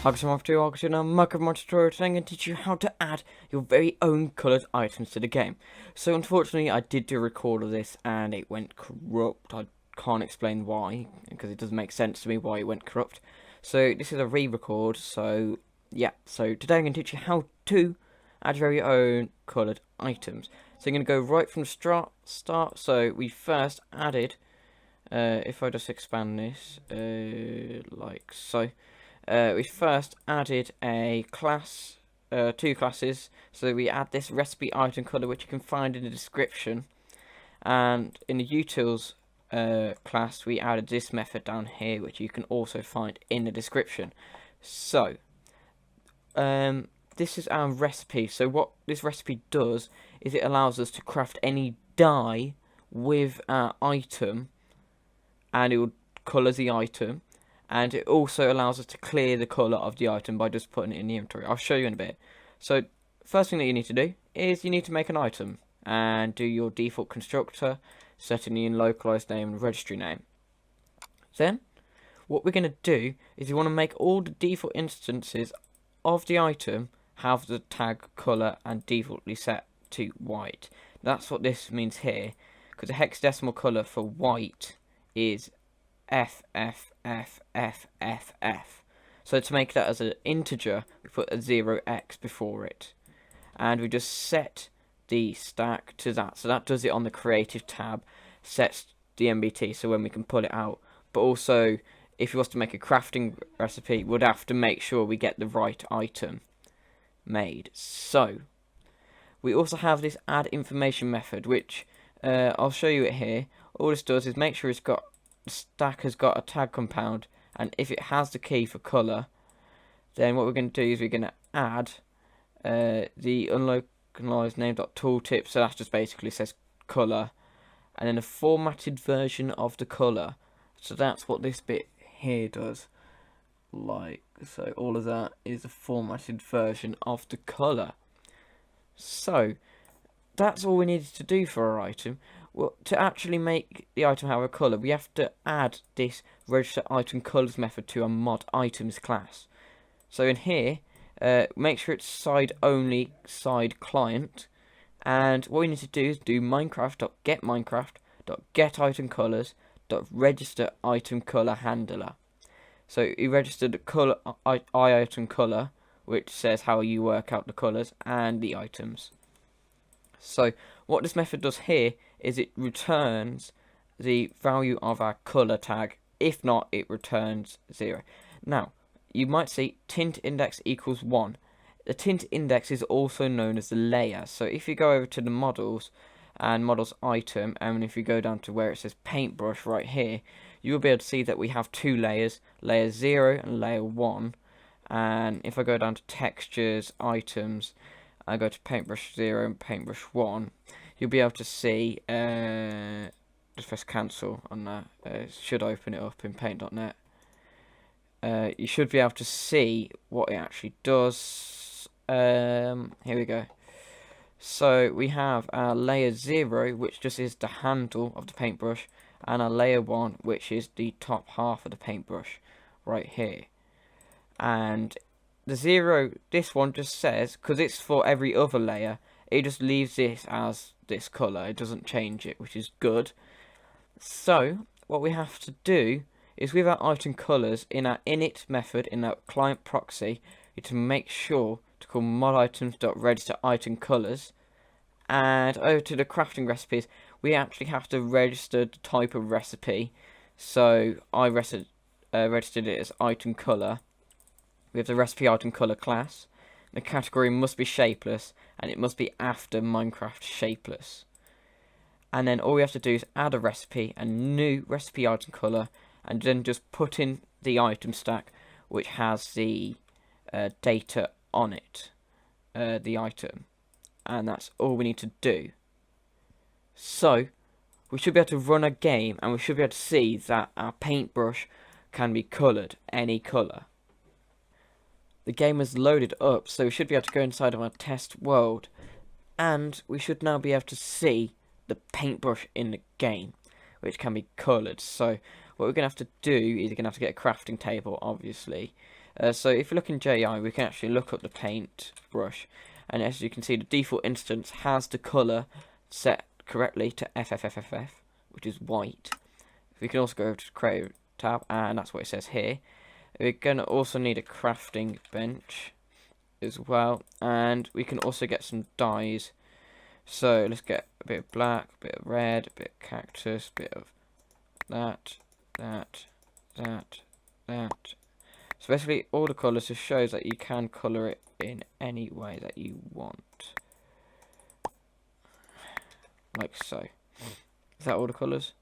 Hi, I'm off to Minecraft tutorial today. I'm going to teach you how to add your very own coloured items to the game. So unfortunately I did do a record of this and it went corrupt. I can't explain why, because it doesn't make sense to me why it went corrupt. So this is a re-record, so yeah. So today I'm going to teach you how to add your very own coloured items. So I'm going to go right from the start. So we first added, if I just expand this, like so. We first added a class, two classes, so we add this recipe item color, which you can find in the description, and in the utils class we added this method down here, which you can also find in the description. So this is our recipe. So what this recipe does is it allows us to craft any dye with our item, and it will colour the item. And it also allows us to clear the colour of the item by just putting it in the inventory. I'll show you in a bit. So first thing that you need to do is you need to make an item and do your default constructor, setting the localized name and registry name. Then what we're going to do is we want to make all the default instances of the item have the tag colour and defaultly set to white. That's what this means here, because the hexadecimal colour for white is FFFFFF. So to make that as an integer, we put a 0x before it, and we just set the stack to that. So that does it on the creative tab, sets the MBT so when we can pull it out. But also, if you was to make a crafting recipe, we'd have to make sure we get the right item made. So we also have this add information method, which I'll show you it here. All this does is make sure the stack has got a tag compound, and if it has the key for colour, then what we're going to do is we're going to add the unlocalized name.tooltip, so that just basically says colour, and then a formatted version of the colour. So that's what this bit here does. Like so, all of that is a formatted version of the colour. So that's all we needed to do for our item. Well, to actually make the item have a colour, we have to add this register item colours method to our mod items class. So in here, make sure it's side only side client, and what we need to do is do Minecraft.getMinecraft.getItemColors.register item colour handler. So you register the colour item colour, which says how you work out the colours and the items. So what this method does here is it returns the value of our colour tag. If not, it returns 0. Now, you might see tint index equals 1. The tint index is also known as the layer. So if you go over to the models and models item, and if you go down to where it says paintbrush right here, you'll be able to see that we have two layers, layer 0 and layer 1. And if I go down to textures, items, I go to paintbrush 0 and paintbrush 1, you'll be able to see, just press cancel on that, should open it up in paint.net. You should be able to see what it actually does. Here we go. So we have our layer 0, which just is the handle of the paintbrush, and our layer 1, which is the top half of the paintbrush right here. And the 0, this one just says, because it's for every other layer, it just leaves this as this colour. It doesn't change it, which is good. So what we have to do is with our item colours in our init method, in our client proxy, to make sure to call modItems.register item colours, and over to the crafting recipes, we actually have to register the type of recipe. So I registered it as item colour. We have the recipe item colour class. The category must be shapeless, and it must be after Minecraft shapeless. And then all we have to do is add a recipe, a new recipe item colour, and then just put in the item stack, which has the data on it, the item. And that's all we need to do. So we should be able to run a game, and we should be able to see that our paintbrush can be coloured any colour. The game is loaded up, so we should be able to go inside of our test world, and we should now be able to see the paintbrush in the game, which can be coloured. So what we're going to have to do is we're going to have to get a crafting table, obviously, So if you look in JI, we can actually look up the paint brush, and as you can see, the default instance has the color set correctly to FFFFF, which is white. We can also go over to the Creative tab, and that's what it says here. We're gonna also need a crafting bench as well, and we can also get some dyes. So let's get a bit of black, a bit of red, a bit of cactus, a bit of that. So basically all the colours just shows that you can colour it in any way that you want. Like so. Is that all the colours?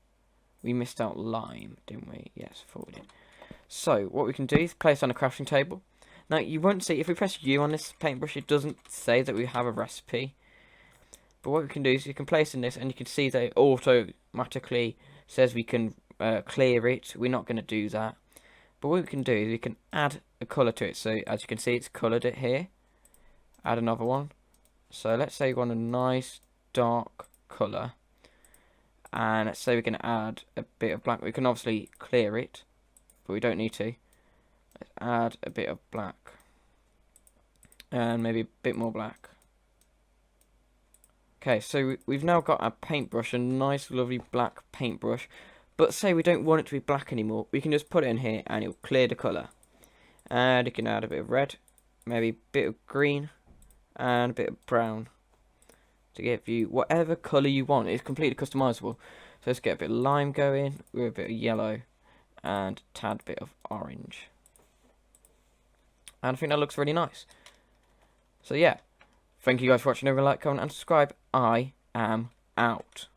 We missed out lime, didn't we? Yes, thought we did. So what we can do is place on a crafting table. Now you won't see, if we press U on this paintbrush, it doesn't say that we have a recipe. But what we can do is you can place in this, and you can see that it automatically says we can clear it. We're not going to do that. But what we can do is we can add a colour to it. So as you can see, it's coloured it here. Add another one. So let's say we want a nice dark colour. And let's say we can add a bit of black. We can obviously clear it, but we don't need to. Let's add a bit of black. And maybe a bit more black. Okay, so we've now got our paintbrush, a nice lovely black paintbrush. But say we don't want it to be black anymore, we can just put it in here and it'll clear the colour. And you can add a bit of red, maybe a bit of green, and a bit of brown to give you whatever colour you want. It's completely customizable. So let's get a bit of lime going with a bit of yellow and a tad bit of orange. And I think that looks really nice. So yeah, thank you guys for watching. Remember to like, comment and subscribe. I am out.